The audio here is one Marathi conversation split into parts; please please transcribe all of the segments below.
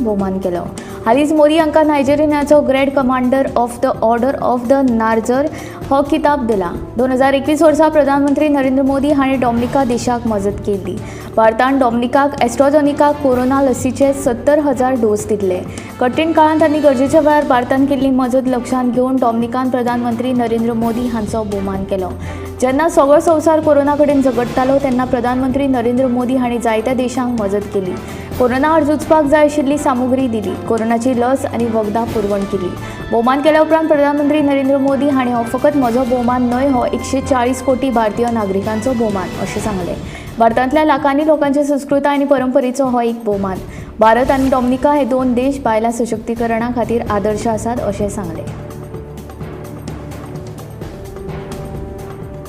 भोवमान केलो। हालींच मोदी हांकां नायजेरियाचो great commander of the order of the Niger हो किताब दिला। 2021 वर्सा प्रधानमंत्री नरेंद्र मोदी हांणी डॉमिनिका देशाक मजत केली। भारतान डॉमिनिकाक एस्ट्राझेनेका कोरोना लसीचे 70,000 डोस दिले। कठीण काळांत आनी गरजेच्या वेळार भारतान केल्ली मजत लक्षांत घेवन डॉमिनिकान प्रधानमंत्री नरेंद्र मोदी हांचो भोवमान केलो। जेन्ना सगळो संवसार कोरोना कडेन झगडटालो तेन्ना प्रधानमंत्री नरेंद्र मोदी हांणी जायत्या देशांक मजत केली। कोरोना आड झुजपाक जाय आशिल्ली सामुग्री दिली, कोरोनाची लस आनी वखदां पुरवण केली। भोवमान केल्या उपरांत प्रधानमंत्री नरेंद्र मोदी हांणी हो फकत म्हजो भोवमान न्हय, हो 140 कोटी भारतीय नागरिकांचो भोवमान अशें सांगलें। भारतांतल्या लाखांनी लोकांचे संस्कृताय आनी परंपरेचो हो एक भोवमान। भारत आनी डॉमिनिका हे दोन देश बायलां सशक्तीकरणा खातीर आदर्श आसात अशें सांगलें।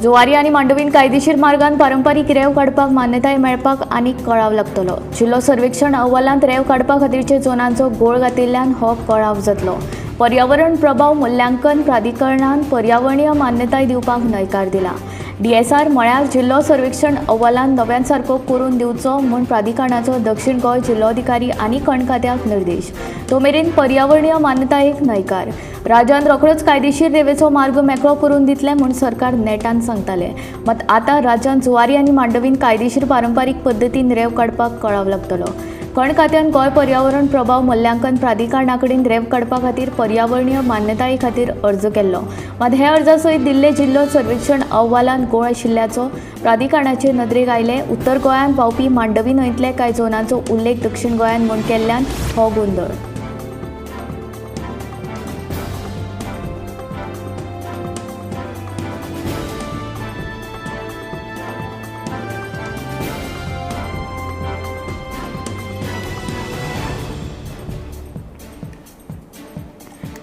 जुवारी आनी मांडवीन कायदेशीर मार्गान पारंपारीक रेंव काडपाक मान्यताय मेळपाक आनीक कळाव लागतलो। जिल्लो सर्वेक्षण अहवालांत रेंव काडपा खातीरचे झोनांचो घोळ घातिल्ल्यान हो कळाव जातलो। पर्यावरण प्रभाव मुल्यांकन प्राधिकरणान पर्यावरणीय मान्यताय दिवपाक न्हयकार दिला। DSR म्हळ्यार जिल्लो सर्वेक्षण अहवालांत नव्यान सारको करून दिवचो म्हूण प्राधिकरणाचो दक्षिण गोंय जिल्लोधिकारी आनी खण खात्याक निर्देश। तो मेरेन पर्यावरणीय मान्यतायेक न्हयकार। राज्यान रोखडोच कायदेशीर रेवेचो मार्ग मेकळो करून दितले म्हूण सरकार नेटान सांगताले। मात आतां राज्यान जुवारी आनी मांडवीन कायदेशीर पारंपारीक पद्दतीन रेंव काडपाक कळाव लागतलो। खण खात्यान गोंय पर्यावरण प्रभाव मुल्यांकन प्राधिकरणा कडेन रेंव काडपा खातीर पर्यावरणीय मान्यताये खातीर अर्ज केल्लो। मात हे अर्जा सयत दिल्ले जिल्लो सर्वेक्षण अहवालांत घोळ आशिल्ल्याचो प्राधिकरणाचे नदरेक आयले। उत्तर गोंयांत व्हांवपी मांडवी न्हंयतले कांय झोनांचो उल्लेख दक्षिण गोंयांत म्हूण केल्ल्यान हो गोंदळ।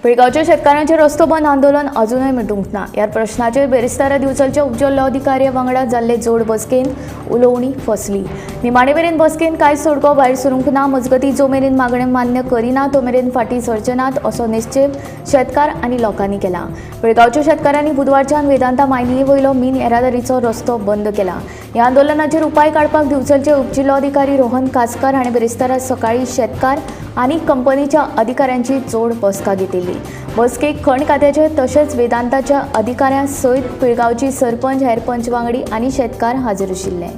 पिळगांवच्या शेतकारांचें रस्तो बंद आंदोलन अजूनय मिटूंक ना। ह्या प्रश्नाचेर बेरेस्तारा दिवचलच्या उपजिल्लो अधिकारी वांगडा जाल्ले जोड बसकेन उलोवणी फसली। निमाणे मेरेन बसकेन कांयच तोडगो भायर सरूंक ना। मजगतीं जो मेरेन मागणें मान्य करिना तो मेरेन फाटीं सरचे नात असो निश्चय शेतकार आनी लोकांनी केला। पिळगांवच्या शेतकारांनी बुधवारच्यान वेदांता मायनिये वयलो मेन येरादारीचो रस्तो बंद केला। ह्या आंदोलनाचेर उपाय काडपाक दिवचलचे उपजिल्लो अधिकारी रोहन कासकर हांणी बेरेस्तारा सकाळीं शेतकार आनी कंपनीच्या अधिकाऱ्यांची जोड बसका घेतिल्ली। बसकेक खण खात्याचे तशेंच वेदांताच्या अधिकाऱ्यां सयत पिळगांवची सरपंच हेरपंच वांगडी आनी शेतकार हाजीर आशिल्ले।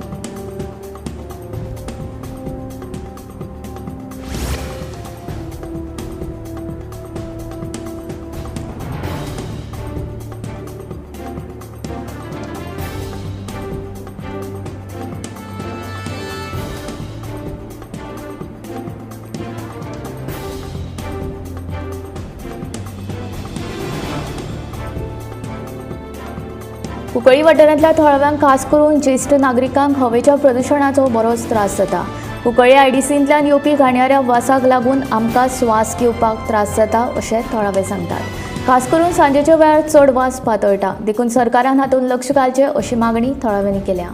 कुंकळ्ळी वाठारांतल्या थळाव्यांक खास करून ज्येश्ठ नागरिकांक हवेच्या प्रदुशणाचो बरोच त्रास जाता। कुंकळ्ळी IDCंतल्यान येवपी घाणयाऱ्या वासाक लागून आमकां स्वास घेवपाक त्रास जाता अशें थळावे सांगतात। खास करून सांजेच्या वेळार चड वास पातळटा, देखून सरकारान हातूंत लक्ष घालचें अशी मागणी थळाव्यांनी केल्या।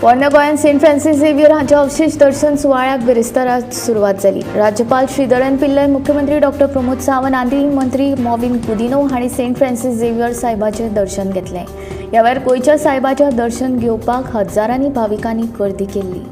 पोरण्या गोंयांत सेंट फ्रांसीस झेवियर हांच्या अवशेश दर्शन सुवाळ्याक बेरेस्तारा सुरवात जाली। राज्यपाल श्रीधरन पिल्लय, मुख्यमंत्री डॉ. प्रमोद सावंत आनी मंत्री मॉविन गुदिनो हांणी सेंट फ्रांसीस झेवियर सायबाचें दर्शन घेतलें। ह्या वेळार गोंयच्या सायबाचें दर्शन घेवपाक हजारांनी भाविकांनी गर्दी केल्ली।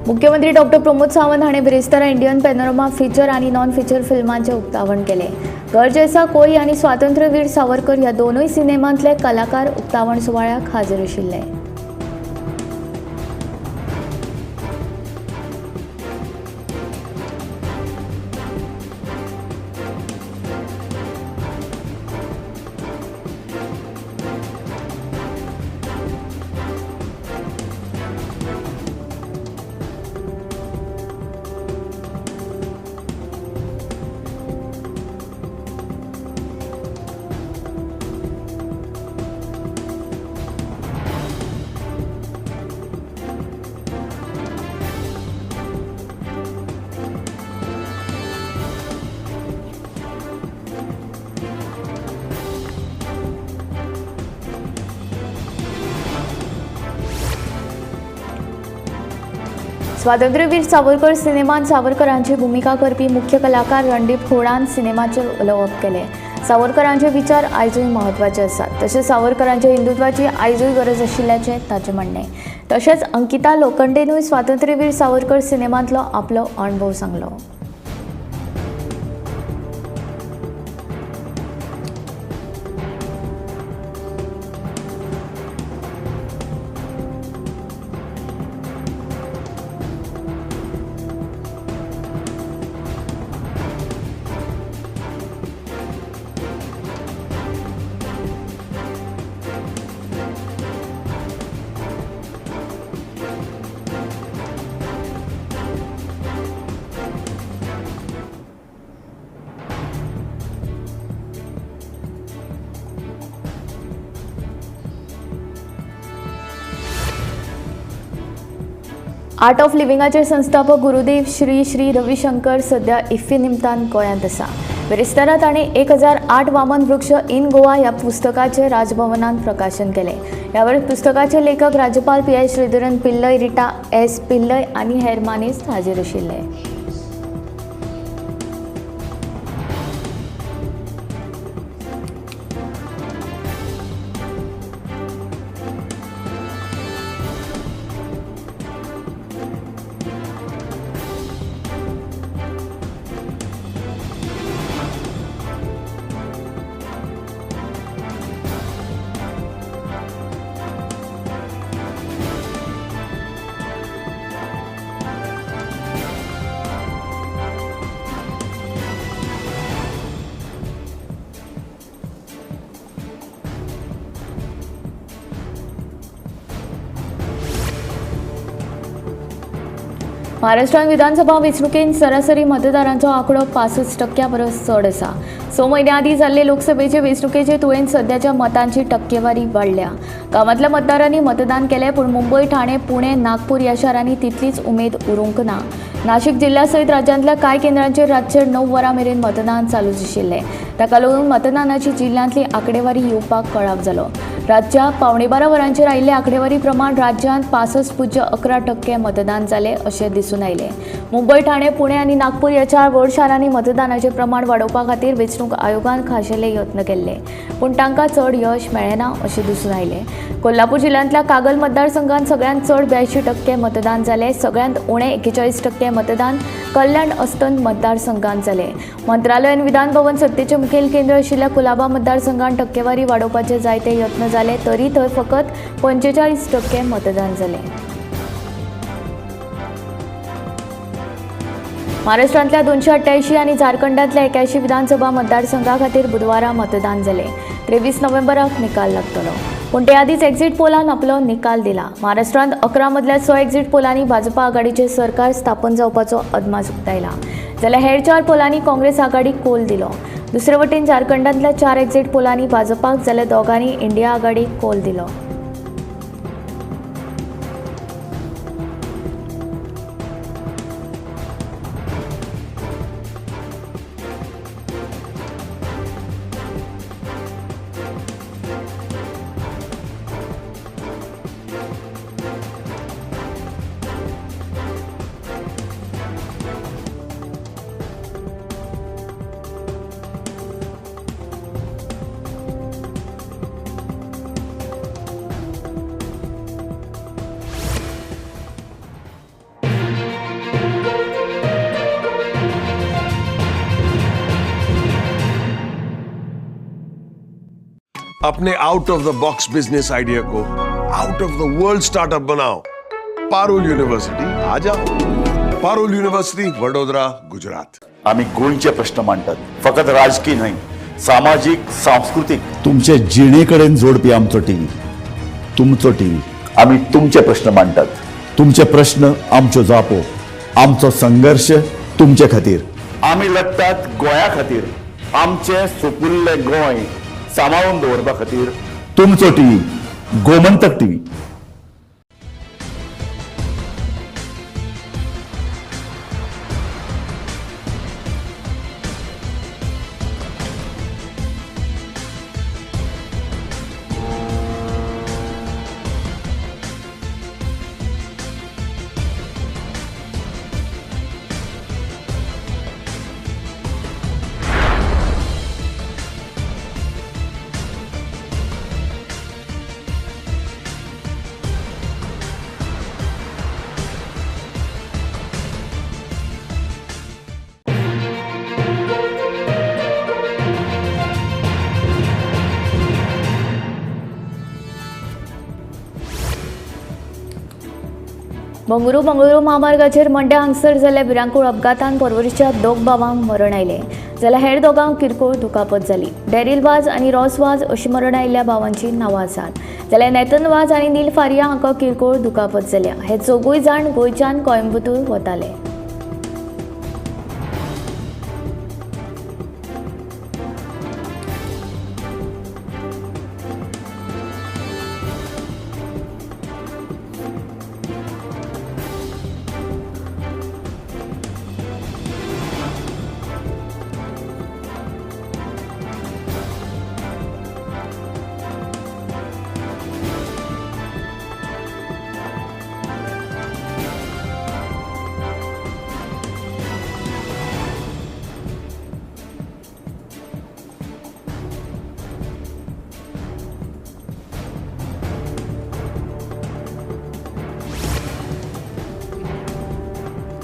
मुख्यमंत्री डॉ. प्रमोद सावंत हांणी बेरेस्तारा इंडियन पॅनोरमा फीचर आनी नॉन फीचर फिल्मांचें उक्तावण केलें। घर जैसा कोई आनी स्वातंत्र्यवीर सावरकर ह्या दोनूय सिनेमांतले कलाकार उक्तावण सुवाळ्याक हाजीर आशिल्ले। स्वातंत्र्यवीर सावरकर सिनेमांत सावरकरांची भूमिका करपी मुख्य कलाकार रणदीप हूडान सिनेमाचेर उलोवप केलें. सावरकरांचे विचार आयजूय महत्वाचे आसात. तशेंच सावरकरांच्या हिंदुत्वाची आयजूय गरज आशिल्ल्याचें ताचें म्हणणें. तशेंच अंकिता लोखंडेनूय स्वातंत्र्यवीर सावरकर सिनेमांतलो आपलो अणभव सांगलो. आर्ट ऑफ लिव्हिंगाचे संस्थापक गुरुदेव श्री श्री रविशंकर सध्या इफ्फी निमतान गोंयांत आसा. बिरेस्तारा ताणें 1008 वामन वृक्ष इन गोवा ह्या पुस्तकाचें राजभवनांत प्रकाशन केलें. ह्या वेळार पुस्तकाचे लेखक राज्यपाल पी.एच. श्रीधरन पिल्लय, रिटा एस. पिल्लय आनी हेर मानेस्त हाजीर आशिल्ले. महाराष्ट्रात विधानसभा वेंचणुकेंत सरासरी मतदारांचो आंकडो 65% परस चड आसा. 6 म्हयन्यां आदीं जाल्ले लोकसभेचे वेंचणुकेचे तुळेंत सध्याच्या मतांची टक्केवारी वाडल्या. गांवांतल्या मतदारांनी मतदान केलें, पूण मुंबय, ठाणे, पुणे, नागपूर ह्या शारांनी तितलीच उमेद उरूंक ना. नाशिक जिल्ह्या सयत राज्यांतल्या कांय केंद्रांचेर रातचे 9 वरां मेरेन मतदान चालूच आशिल्लें. ताका लागून मतदानाची जिल्ल्यांतली आंकडेवारी येवपाक कळाव जालो. रातच्या 12:15 वरांचेर आयिल्ले आंकडेवारी प्रमाण राज्यांत 65.11% मतदान जालें अशें दिसून आयलें. मुंबय, ठाणे, पुणे आनी नागपूर ह्या 4 व्हड शारांनी मतदानाचें प्रमाण वाडोवपा खातीर वेंचणूक आयोगान खाशेले यत्न केल्ले, पूण तांकां चड यश मेळ्ळें ना अशें दिसून आयलें. कोल्हापूर जिल्ल्यांतल्या कागल मतदारसंघात सगळ्यांत चड 82% मतदान जालें. सगळ्यांत उणें 41% मतदान कल्याण अस्तंत मतदारसंघात जालें. मंत्रालय आनी विधान भवन सत्तेचें मुखेल केंद्र आशिल्ल्या कुलाबा मतदारसंघात टक्केवारी वाडोवपाचे जायते यत्न जाले, तरी थंय फकत 45% मतदान जालें. महाराष्ट्रांतल्या 288 आनी झारखंडांतल्या 81 विधानसभा मतदारसंघा खातीर बुधवारा मतदान जालें. 23 नोव्हेंबराक निकाल लागतलो, पूण ते आदींच एक्झिट पोलान आपलो निकाल दिला. महाराष्ट्रांत 11 मदल्या 6 एक्झिट पोलांनी भाजपा आघाडीचें सरकार स्थापन जावपाचो अदमास उक्तायला, जाल्यार हेर 4 पोलांनी काँग्रेस आघाडीक कोल दिलो. दुसरे वटेन झारखंडांतल्या 4 एक्झिट पोलांनी भाजपाक जाल्यार दोगांनी इंडिया आघाडीक कोल दिलो. अपने out of the box business idea को out of the world startup बनाओ. पारुल यूनिवर्सिटी आ जाओ. पारुल यूनिवर्सिटी, वडोदरा, गुजरात. आम्ही गोंयचे प्रश्न मांडटात, फकत राजकीय न्हय, सामाजिक, सांस्कृतिक. तुमचे जिणेकडेन जोडपी आमचो टीव्ही, तुमचो टीव्ही. आम्ही तुमचे प्रश्न मांडटात. तुमचे प्रश्न आमच्यो जापो, आमचो संघर्ष तुमचे खातीर. आम्ही लढटात गोंया खातीर, आमचे सोपुल्ले गोंय सांबाळून दवरपा खातीर. तुमचो टीव्ही, गोमंतक टीव्ही. बंगळुरू महामार्गाचेर मड्ड्या हांगसर जाल्ल्या भिरांकूळ अपघातान पर्वरीच्या दोग भावांक मरण आयलें जाल्यार हेर दोगांक किरकोळ दुखापत जाली. डॅरिल वाज आनी रॉस वाज अशीं मरण आयिल्ल्या भावांची नांवां आसात जाल्यार नेतन वाज आनी नील फारिया हांकां किरकोळ दुखापत जाल्या. हे चौगूय जाण गोंयच्यान कोयंबतूर वताले.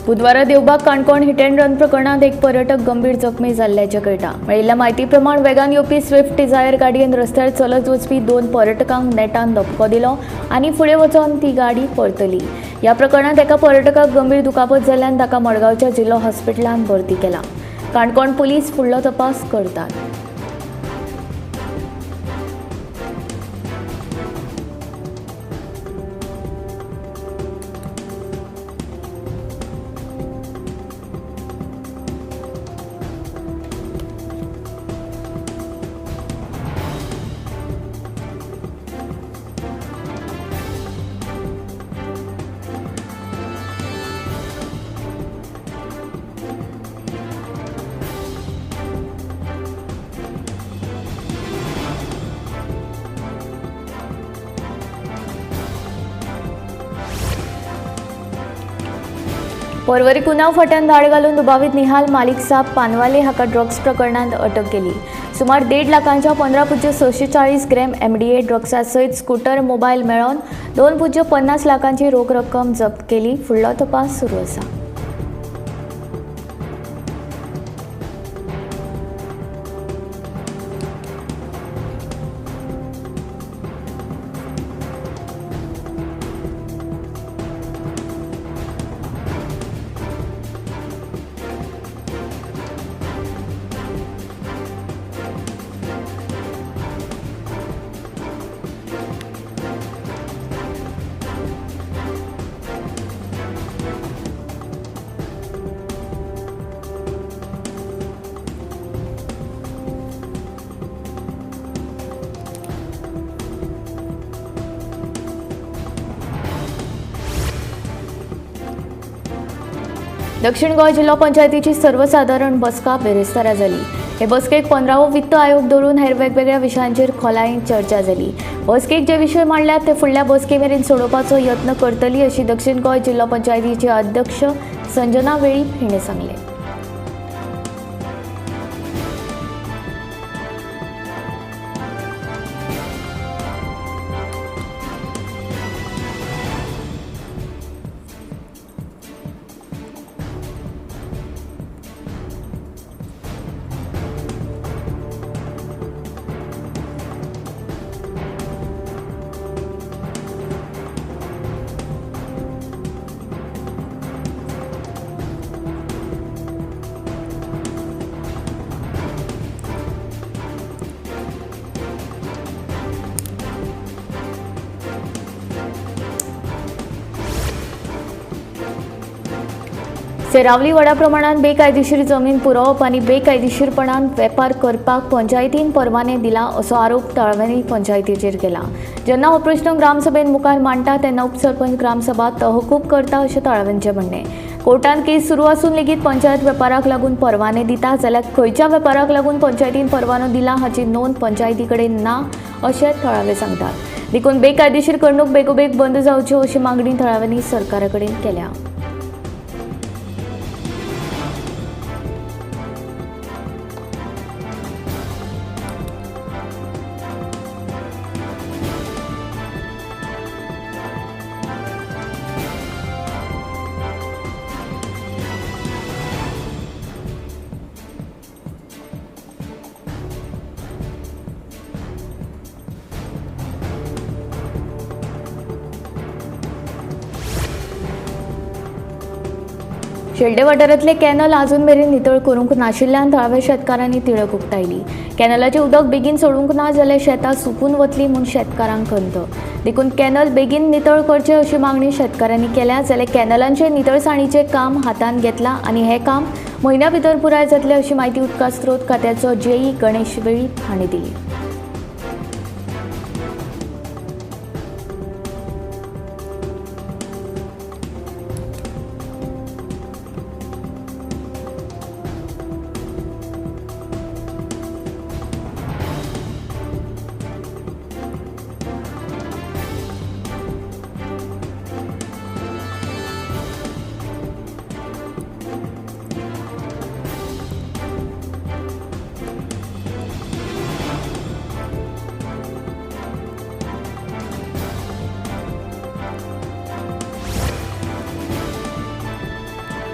बुधवारा Devbag Canacona hit and run प्रकरणात एक पर्यटक गंभीर जखमी जाल्ल्याचें कळटा. मेळिल्ल्या म्हायती प्रमाण वेगान येवपी स्विफ्ट डिझायर गाडयेन रस्त्यार चलत वचपी 2 पर्यटकांक नेटान धपको दिलो आनी फुडें वचून ती गाडी परतली. ह्या प्रकरणात एका पर्यटकाक गंभीर दुखापत जाल्ल्यान ताका मडगांवच्या जिल्लो हॉस्पिटलांत भरती केला. काणकोण पुलीस फुडलो तपास करतात. पर्वरी कुनाव फाट्यान धाड घालून दुबावीत निहाल मालीक साब पानवाले हाका ड्रग्स प्रकरणात अटक केली. सुमार 1.5 लाखांच्या 15.46 ग्रॅम MDA ड्रग्सा सयत स्कूटर मोबायल मेळोन 2.50 लाखांची रोख रक्कम जप्त केली. फुडलो तपास सुरू आसा. दक्षिण गोंय जिल्लो पंचायतीची सर्वसाधारण बसका बेरेस्तारा जाली. हे बसकेक 15वो वित्त आयोग धरून हेर वेगवेगळ्या विशयांचेर खोलायेन चर्चा जाली. बसकेक जे विशय मांडल्यात ते फुडल्या बसके मेरेन सोडोवपाचो यत्न करतली अशी दक्षिण गोंय जिल्लो पंचायतीचे अध्यक्ष संजना वेळीप हिणें सांगलें. सेरावली व्हडा प्रमाणात बेकायदेशीर जमीन पुरवप आनी बेकायदेशीरपणान वेपार करपाक पंचायतीन परवाने दिला असो आरोप तळवणी पंचायतीचेर केला. जेन्ना हो प्रश्न ग्रामसभेन मुखार मांडटा तेन्ना उपसरपंच ग्रामसभा तहकूब करता अशें तळवणीचें म्हणणें. कोर्टान केस सुरू आसून लेगीत पंचायत वेपाराक लागून परवाने दिता जाल्यार खंयच्या वेपाराक लागून पंचायतीन परवानो दिला हाची नोंद पंचायती कडेन ना अशें थळावे सांगतात. देखून बेकायदेशीर करणूक बेगोबेग बंद जावच्यो अशी मागणी थळाव्यांनी सरकारा कडेन केल्या. शेल्डे वाठारांतले कॅनल आजून मेरेन नितळ करूंक नाशिल्ल्यान थळाव्या शेतकारांनी तिडक उक्तायली. कॅनलाचें उदक बेगीन सोडूंक ना जाल्यार शेतां सुकून वतलीं म्हूण शेतकारांक खंत. देखून कॅनल बेगीन नितळ करचे अशी मागणी शेतकाऱ्यांनी केल्या. जाल्यार कॅनलांचे नितळसाणीचें काम हातांत घेतलां आनी हें काम म्हयन्या भितर पुराय जातलें अशी माहिती उदका स्त्रोत खात्याचो जेई गणेश वेळीप हांणी दिली.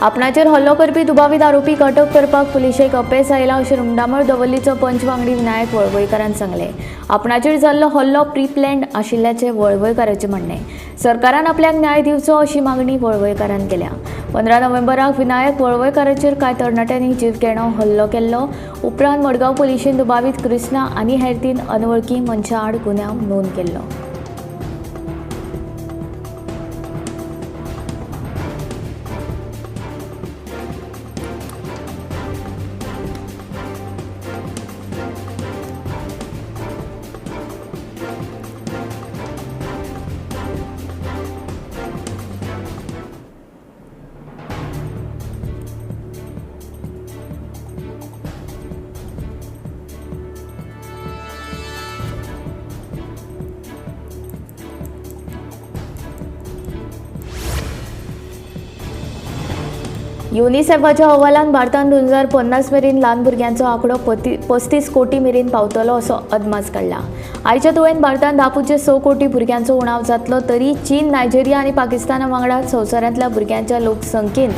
आपणाचेर हल्लो करपी दुबावीत आरोपीक अटक करपाक पुलिशेक अपेस आयला अशें रुमडामळ दवर्लीचो पंच वांगडी विनायक वळवयकारान सांगलें. आपणाचेर जाल्लो हल्लो प्री प्लॅन्ड आशिल्ल्याचें वळवयकाराचें म्हणणें. सरकारान आपल्याक न्याय दिवचो अशी मागणी वळवयकारान केल्या. 15 नोव्हेंबराक विनायक वळवयकाराचेर कांय तरणाट्यांनी जीवघेणो हल्लो केल्लो. उपरांत मडगांव पुलिशेन दुबावीत कृष्णा आनी हेर 3 अनवळखी मनशां आड गुन्यांव नोंद केल्लो. युनिसेफाच्या अहवालान भारतान 2050 मेरेन ल्हान भुरग्यांचो आंकडो 35 कोटी मेरेन पावतलो असो अदमास काडला. आयच्या तुळेन भारतान 10.6 कोटी भुरग्यांचो उणाव जातलो. तरी चीन, नायजेरिया आनी पाकिस्ताना वांगडा संवसारांतल्या भुरग्यांच्या लोकसंख्येंत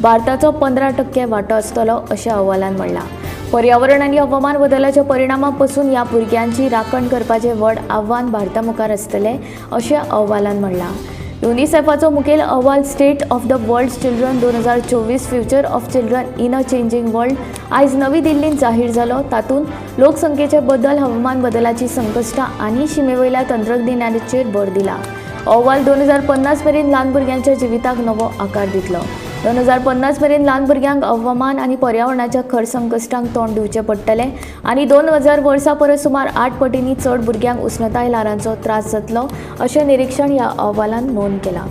भारताचो 15% वांटो आसतलो अशें अहवालान म्हणलां. पर्यावरण आनी हवामान बदलाच्या परिणामा पासून ह्या भुरग्यांची राखण करपाचें व्हड आव्हान भारता मुखार आसतलें अशें अहवालान म्हणलां. युनिसेफाचो मुखेल अहवाल state of the world children 2024 future of children in a changing world आयज नवी दिल्लींत जाहीर जालो. तातूंत लोकसंख्येचे बदल, हवामान बदलाची संकश्टां आनी शिमेवयल्या तंत्रज्ञानाचेर भर दिला. अहवाल 2050 मेरेन ल्हान भुरग्यांच्या जिविताक नवो आकार दितलो. 2050 मेरेन ल्हान भुरग्यांक हवामान आनी पर्यावरणाच्या खर संकश्टांक तोंड दिवचें पडटलें आनी 2000 वर्सां परस सुमार 8 पटींनी चड भुरग्यांक उश्णताय ल्हारांचो त्रास जातलो अशें निरीक्षण ह्या अहवालान नोंद केलां.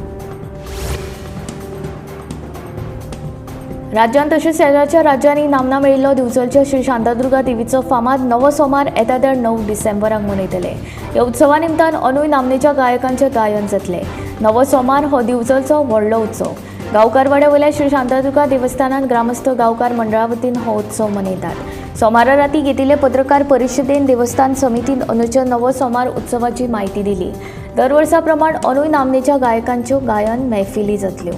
राज्यांत तशेंच शेजारच्या राज्यांनी नामना मेळिल्लो दिवचलच्या श्री शांतादुर्गा देवीचो फामाद नवो सोमार येता त्या 9 डिसेंबराक मनयतले. ह्या उत्सवा निमतान अनूय नामनेच्या गायकांचें गायन जातलें. नवो सोमार हो दिवचलचो व्हडलो उत्सव. गांवकार वाड्या वयल्या श्री शांतादुर्गा देवस्थानांत ग्रामस्थ गांवकार मंडळा वतीन हो उत्सव मनयतात. सोमारा राती घेतिल्ले पत्रकार परिशदेन देवस्थान समितीन अंदूच्या नवो सोमार उत्सवाची म्हायती दिली. दर वर्सा प्रमाण अनूय नामनेच्या गायकांच्यो गायन मैफिली जातल्यो.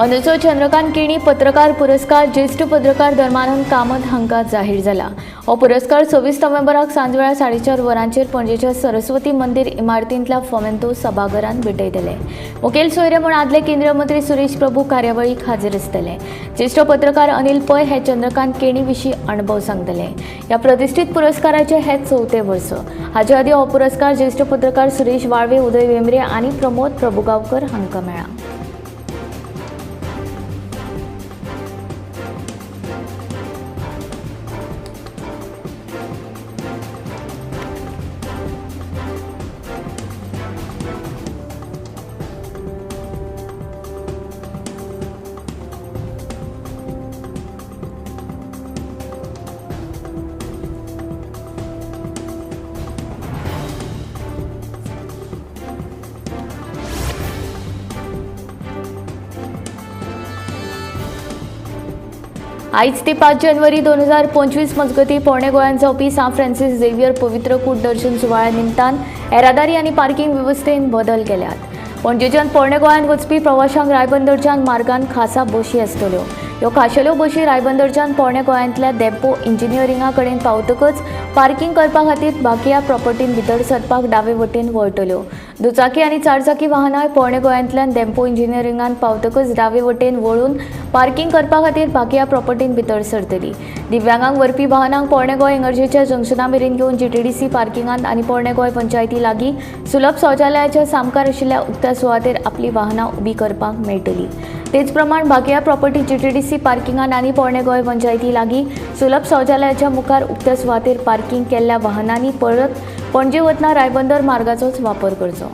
अंदूचो चंद्रकांत केणी पत्रकार पुरस्कार ज्येष्ठ पत्रकार धर्मानंद कामत हांकां जाहीर जाला. हो पुरस्कार 26 नोव्हेंबराक सांजवेळा 4:30 वरांचेर पणजेच्या सरस्वती मंदिर इमारतींतल्या फोमेंतो सभाघरांत भेटयतले. मुखेल सोयरे म्हूण आदले केंद्रीय मंत्री सुरेश प्रभू कार्यावळीक हाजीर आसतले. ज्येष्ठ पत्रकार अनिल पै हे चंद्रकांत केणी विशीं अणभव सांगतले. ह्या प्रतिश्ठीत पुरस्काराचे हे 4थे वर्स. हाचे आदीं हो पुरस्कार ज्येष्ठ पत्रकार सुरेश वाळवे, उदय वेंब्रे आनी प्रमोद प्रभुगांवकर हांकां मेळ्ळा. आयज ते 5 जानेवारी 2025 मजगती पोरणे गोंयांत जावपी सान फ्रांसीस झेवियर पवित्र कूट दर्शन सुवाळ्या निमतान येरादारी आनी पार्किंग वेवस्थेत बदल केल्यात. पणजेच्यान पोरणे गोंयांत वचपी प्रवाशांक रायबंदरच्यान मार्गान खासा बशी आसतल्यो. ह्यो खाशेल्यो बशी रायबंदरच्यान पोरणे गोंयांतल्या डेपो इंजिनियरिंगा कडेन पावतकच पार्किंग करपा खातीर बाकिया प्रॉपर्टीन भितर सरपाक दावे वटेन वळटल्यो. दुचाकी आनी चारचाकी वाहनांय पोरणे गोंयांतल्यान डेपो इंजिनियरिंगान पावतकच दावे वटेन वळून पार्किंग करपा खातीर बाकिया प्रॉपर्टीन भितर सरतली. दिव्यांगांक व्हरपी वाहनांक पोरणे गोंय इगर्जेच्या जंक्शना मेरेन घेवन GTDC पार्किंगांत आनी पोरणे गोंय पंचायती लागीं सुलभ शौचालयाच्या सामकार आशिल्ल्या उक्त्या सुवातेर आपली वाहनां उबी करपाक मेळटली. तेच प्रमाण बाकिया प्रॉपर्टी GTDC पार्किंगांत आनी पोरणे गोंय पंचायती लागीं सुलभ शौचालयाच्या मुखार उक्त्या सुवातेर पार्किंग केल्ल्या वाहनांनी परत पणजे वतना रायबंदर मार्गाचोच वापर करचो.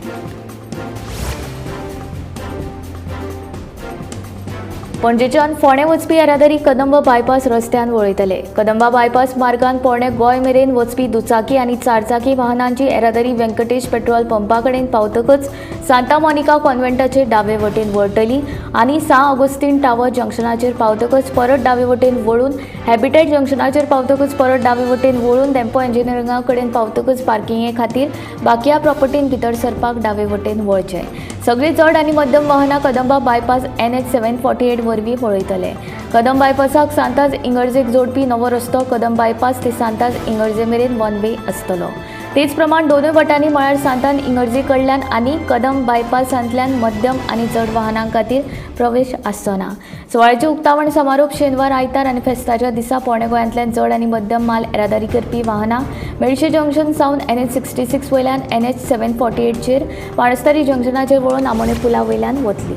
पणजेच्यान फोंडें वचपी येरादारी कदंब बायपास रस्त्यान वळयतले. कदंबा बायपास मार्गान पोरणे गोंय मेरेन वचपी दुचाकी आनी चारचाकी वाहनांची येरादारी व्यंकटेश पेट्रोल पंपा कडेन पावतकच सांता मोनिका कॉन्व्हेंटाचेर दावे वटेन वळटली आनी सा ऑगस्टीन टावर जंक्शनाचेर पावतकच परत दावे वटेन वळून हॅबिटेट जंक्शनाचेर पावतकच परत दावे वटेन वळून डेपो इंजिनियरिंगा कडेन पावतकच पार्किंगे खातीर बाकिया प्रॉपर्टीन भितर सरपाक दावे वटेन वळचे. सगळी चड आनी मध्यम वाहनां कदंबा बायपास NH 748 वरवीं पळयतले. कदंब बायपासाक सांताज इंगर्जेक जोडपी नवो रस्तो कदंब बायपास ते सांताज इंगर्जे मेरेन वन वे आसतलो. तेच प्रमाण दोनूय वटांनी म्हळ्यार सांतान इंगर्जे कडल्यान आनी कदंब बायपासांतल्यान मध्यम आनी चड वाहनां खातीर प्रवेश आसचो ना. सुवाळ्याचे उक्तावण समारोप शेनवार आयतार आनी फेस्ताच्या दिसा पोरणे गोंयांतल्यान चड आनी मध्यम माल येरादारी करपी वाहनां मेळशे जंक्शन सावन NH 66 वयल्यान NH 748 चेर बाणस्तारी जंक्शनाचेर वळून आमोणे पुला वयल्यान वतली.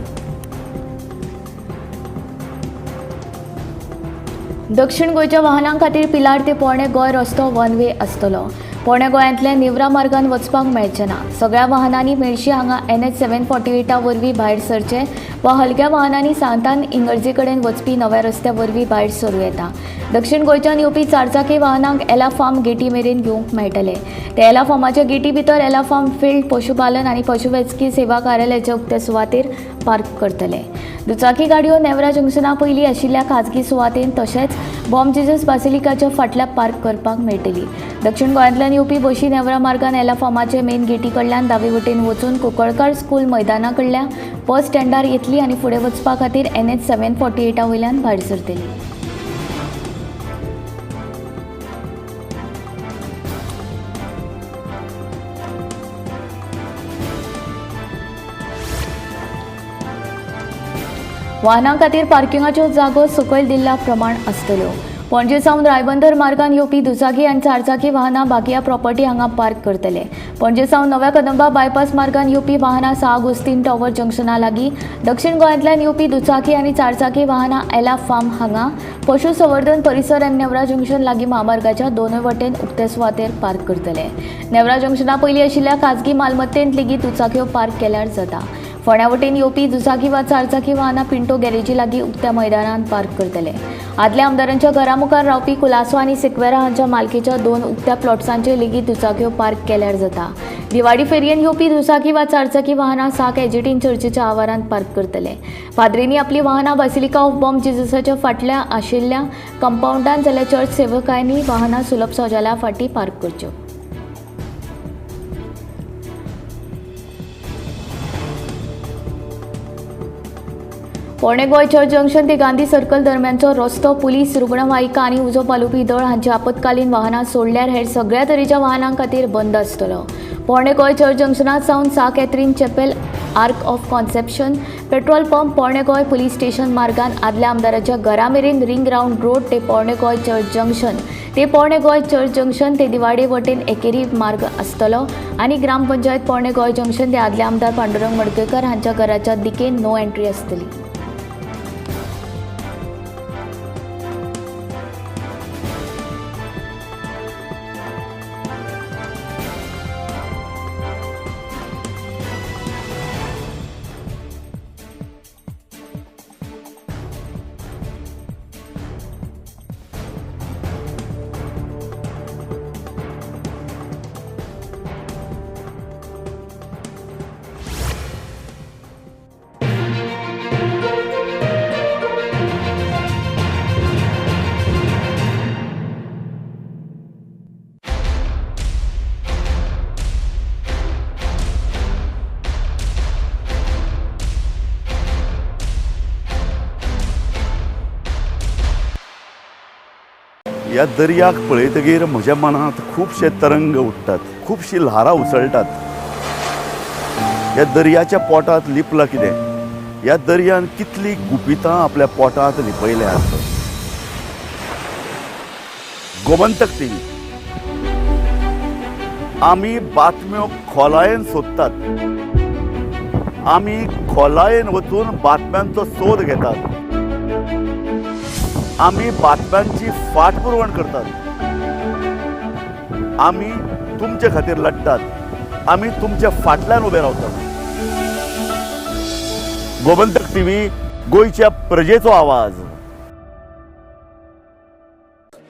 दक्षिण गोंयच्या वाहनां खातीर पिलार ते पोरणे गोंय रस्तो वन वे आसतलो. पोरणे गोंयांतल्या निवरा मार्गान वचपाक मेळचें ना. सगळ्या वाहनांनी मेळशी हांगा NH 748 वरवीं भायर सरचे वा हलक्या वाहनांनी सांतान इंगर्जे कडेन वचपी नव्या रस्त्या वरवीं भायर सरूं येता. दक्षिण गोंयच्यान येवपी चारचाकी वाहनांक एला फार्म गेटी मेरेन घेवंक मेळटले. ते एला फार्माच्या गेटी भितर एला फार्म फील्ड पशुपालन आनी पशुवैजकी सेवा कार्यालयाच्या उक्त्या सुवातेर पार्क करतले. दुचाकी गाडयो नेवरा जंक्शना पयलीं आशिल्ल्या खाजगी सुवातेन तशेंच बॉम जिजस बासिलिकाच्या फाटल्या पार्क करपाक मेळटली. दक्षिण गोंयांतल्यान येवपी बशी नेवरा मार्गान एला फार्माचे मेन गेटी कडल्यान दावे वटेन वचून कुंकळकार स्कूल मैदाना कडल्या बस स्टँडार येतली आनी फुडें वचपा खातीर NH 748 वयल्यान भायर सरतली. वाहनां खातीर पार्किंगाच्यो जागो सकयल दिल्ल्या प्रमाण आसतल्यो. पणजे सावन रायबंदर मार्गान येवपी दुचाकी आनी चारचाकी वाहनां बाकिया प्रॉपर्टी हांगा पार्क करतले. पणजे सावन नव्या कदंबा बायपास मार्गान येवपी वाहनां 6 ऑगस्टीन टावर जंक्शना लागीं, दक्षिण गोंयांतल्यान येवपी दुचाकी आनी चारचाकी वाहनां एला फार्म हांगा, पशुसंवर्धन परिसर आनी नेवरा जंक्शन लागीं महामार्गाच्या दोनूय वटेन उक्त्या सुवातेर पार्क करतले. नेवरा जंक्शना पयलीं आशिल्ल्या खाजगी मालमत्तेंत लेगीत दुचाक्यो पार्क केल्यार जाता. फोंड्या वटेन येवपी दुचाकी वा चारचाकी वाहनां पिंटो गॅरेजी लागीं उक्त्या मैदानांत पार्क करतले. आदल्या आमदारांच्या घरा मुखार रावपी कुलासो आनी सिक्वेरा हांच्या मालकीच्या 2 उक्त्या प्लॉट्सांचेर लेगीत दुचाक्यो पार्क केल्यार जाता. दिवाडी फेरयेन येवपी दुचाकी वा चारचाकी वाहनां 6 एजिटीन चर्चीच्या आवारांत पार्क करतले. पाद्रींनी आपली वाहनां बासिलिका ऑफ बॉम जिजसाच्या फाटल्या आशिल्ल्या कंपाऊंडांत जाल्यार चर्च सेवकांनी वाहनां सुलभ शौचालया फाटीं पार्क करच्यो. पोरणे गोंय चर्च जंक्शन ते गांधी सर्कल दरम्यानचो रस्तो पुलीस, रुग्णवाहिका आनी उजो पालोवपी दळ हांची आपतकालीन वाहनां सोडल्यार हेर सगळ्या तरेच्या वाहनां खातीर बंद आसतलो. पोरणे गोंय चर्च जंक्शना सावन सा Catherine chapel, arch of conception, petrol pump, पोरणे गोंय पुलीस स्टेशन मार्गान आदल्या आमदाराच्या घरा मेरेन रिंग रावंड रोड ते पोरणे गोंय चर्च जंक्शन ते पोरणे गोंय चर्च जंक्शन ते दिवाडे वटेन एकेरी मार्ग आसतलो आनी ग्रामपंचायत पोरणे गोंय जंक्शन ते आदले आमदार पांडुरंग मडकयकर हांच्या घराच्या दिकेन नो एंट्री आसतली. ह्या दर्याक पळयतगीर म्हज्या मनांत खुबशे तरंग उठतात, खुबशीं ल्हारां उसळटात. ह्या दर्याच्या पोटांत लिपलां कितें? ह्या दर्यान कितलीं गुपितां आपल्या पोटांत लिपयल्यात. गोमंतक टीव्ही. आमी बातम्यो खोलायेन सोदतात. आमी खोलायेन वचून बातम्यांचो सोद घेतात. आमी बातम्यांची फाटपुरवण करतात. आमी तुमचे खातीर लढटात. आमी तुमच्या फाटल्यान उबे रावतात. गोमंतक टीव्ही, गोंयच्या प्रजेचो आवाज.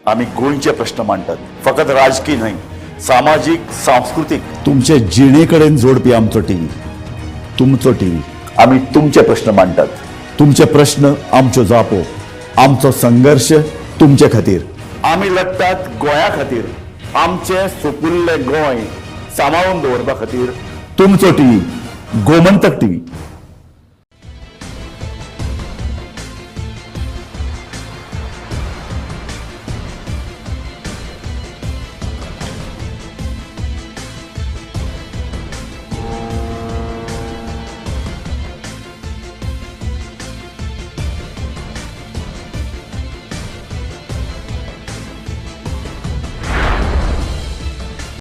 आमी गोंयचे प्रश्न मांडटात, फकत राजकीय न्हय, सामाजीक, सांस्कृतिक. तुमचे जिणे कडेन जोडपी आमचो टीव्ही, तुमचो टीव्ही. आमी तुमचे प्रश्न मांडटात. तुमचे प्रश्न आमच्यो जापो, आमचो संघर्श तुमचे खातीर. आमी लढटात गोंया खातीर. आमचे सोपुल्ले गोंय सांबाळून दवरपा खातीर. तुमचो टीव्ही, गोमंतक टीव्ही.